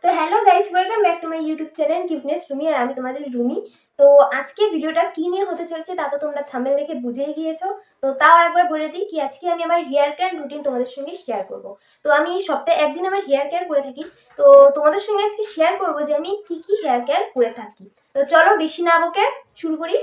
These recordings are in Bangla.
তো hello guys, welcome back to my YouTube channel cuteness Rumi. আর আমি তোমাদের রুমি। তো আজকে ভিডিওটা কি নিয়ে হতে চলেছে তা তো তোমরা থাম্বনেল দেখে বুঝেই গিয়েছো। তো তাও একবার বলে দিই কি আজকে আমি আমার হেয়ার কেয়ার রুটিন তোমাদের সঙ্গে শেয়ার করব। তো আমি সপ্তাহে একদিন আমার হেয়ার কেয়ার করে থাকি। তো তোমাদের সঙ্গে আজকে শেয়ার করব যে আমি কি কি হেয়ার কেয়ার করে থাকি। তো চলো বেশি না বকে শুরু করি,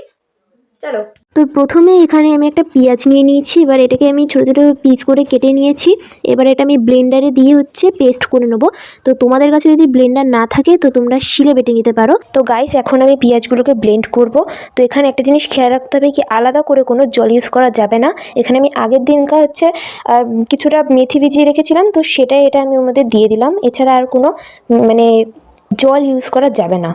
চলো। তো প্রথমে এখানে আমি একটা পেঁয়াজ নিয়ে নিয়েছি। এবার এটাকে আমি ছোটো ছোটো পিস করে কেটে নিয়েছি। এবার এটা আমি ব্লেন্ডারে দিয়ে পেস্ট করে নেব। তো তোমাদের কাছে যদি ব্লেন্ডার না থাকে তো তোমরা শিলে বেটে নিতে পারো। তো গাইস, এখন আমি পেঁয়াজগুলোকে ব্লেন্ড করব। তো এখানে একটা জিনিস খেয়াল রাখতে হবে কি আলাদা করে কোনো জল ইউজ করা যাবে না। এখানে আমি আগের দিনকার কিছুটা মেথি ভিজিয়ে রেখেছিলাম, তো সেটাই এটা আমি ওর মধ্যে দিয়ে দিলাম। এছাড়া আর কোনো মানে জল ইউজ করা যাবে না।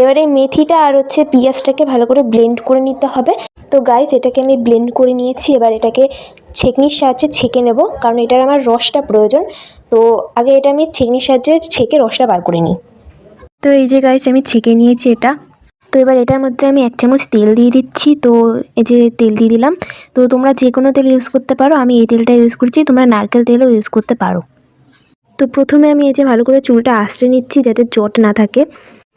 এবারে মেথিটা আর পেঁয়াজটাকে ভালো করে ব্লেন্ড করে নিতে হবে। তো গাইস, এটাকে আমি ব্লেন্ড করে নিয়েছি। এবার এটাকে ছেঁকনির সাহায্যে ছেঁকে নেব, কারণ এটার আমার রসটা প্রয়োজন। তো আগে এটা আমি ছেঁকনির সাহায্যে ছেঁকে রসটা বার করে নিই। তো এই যে গাইস, আমি ছেঁকে নিয়েছি এটা। তো এবার এটার মধ্যে আমি 1 চামচ তেল দিয়ে দিচ্ছি। তো এই যে তেল দিয়ে দিলাম। তো তোমরা যে কোনো তেল ইউজ করতে পারো, আমি এই তেলটা ইউজ করছি, তোমরা নারকেল তেলও ইউজ করতে পারো। তো প্রথমে আমি এই যে ভালো করে চুলটা আঁচড়ে নিচ্ছি যাতে জট না থাকে।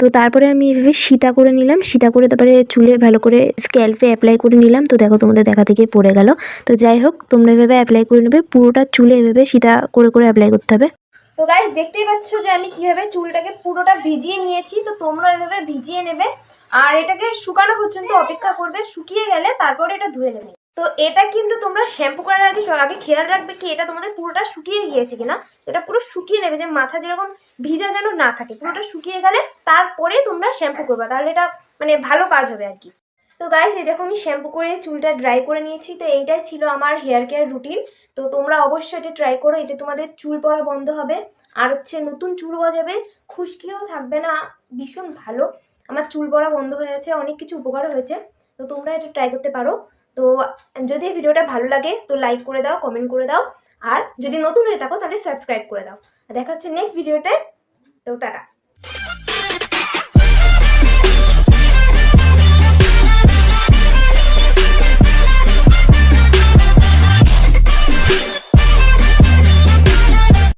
তো তারপরে আমি এভাবে সিতা করে নিলাম। সিতা করে তারপরে চুলে ভালো করে স্ক্যাল্পে অ্যাপ্লাই করে নিলাম। তো দেখো, তোমাদের দেখা থেকে পড়ে গেল। তো যাই হোক, তোমরা এভাবে অ্যাপ্লাই করে নেবে, পুরোটা চুলে এভাবে সিতা করে করে অ্যাপ্লাই করতে হবে। তো গাইস, দেখতেই পাচ্ছ যে আমি কিভাবে চুলটাকে পুরোটা ভিজিয়ে নিয়েছি। তো তোমরা এভাবে ভিজিয়ে নেবে আর এটাকে শুকানো পর্যন্ত অপেক্ষা করবে। শুকিয়ে গেলে তারপরে এটা ধুয়ে নেবে। তো এটা কিন্তু তোমরা শ্যাম্পু করার আগে আগে খেয়াল রাখবে কি এটা তোমাদের পুরোটা শুকিয়ে গিয়েছে কিনা। এটা পুরো শুকিয়ে নেবে, যে মাথা যেরকম ভিজা যেন না থাকে, পুরোটা শুকিয়ে গেলে তারপরে তোমরা শ্যাম্পু করবে, তাহলে এটা মানে ভালো কাজ হবে আর কি। তো গাইস, এই দেখো আমি শ্যাম্পু করে চুলটা ড্রাই করে নিয়েছি। তো এইটাই ছিল আমার হেয়ার কেয়ার রুটিন। তো তোমরা অবশ্যই এটা ট্রাই করো, এটা তোমাদের চুল পড়া বন্ধ হবে আর নতুন চুল গজাবে, খুশকিও থাকবে না। ভীষণ ভালো, আমার চুল পড়া বন্ধ হয়ে গেছে, অনেক কিছু উপকারও হয়েছে। তো তোমরা এটা ট্রাই করতে পারো। তো যদি এই ভিডিওটা ভালো লাগে তো লাইক করে দাও, কমেন্ট করে দাও, আর যদি নতুন হয়ে থাকো তাহলে সাবস্ক্রাইব করে দাও। দেখা হচ্ছে নেক্সট ভিডিওতে। তো টাটা।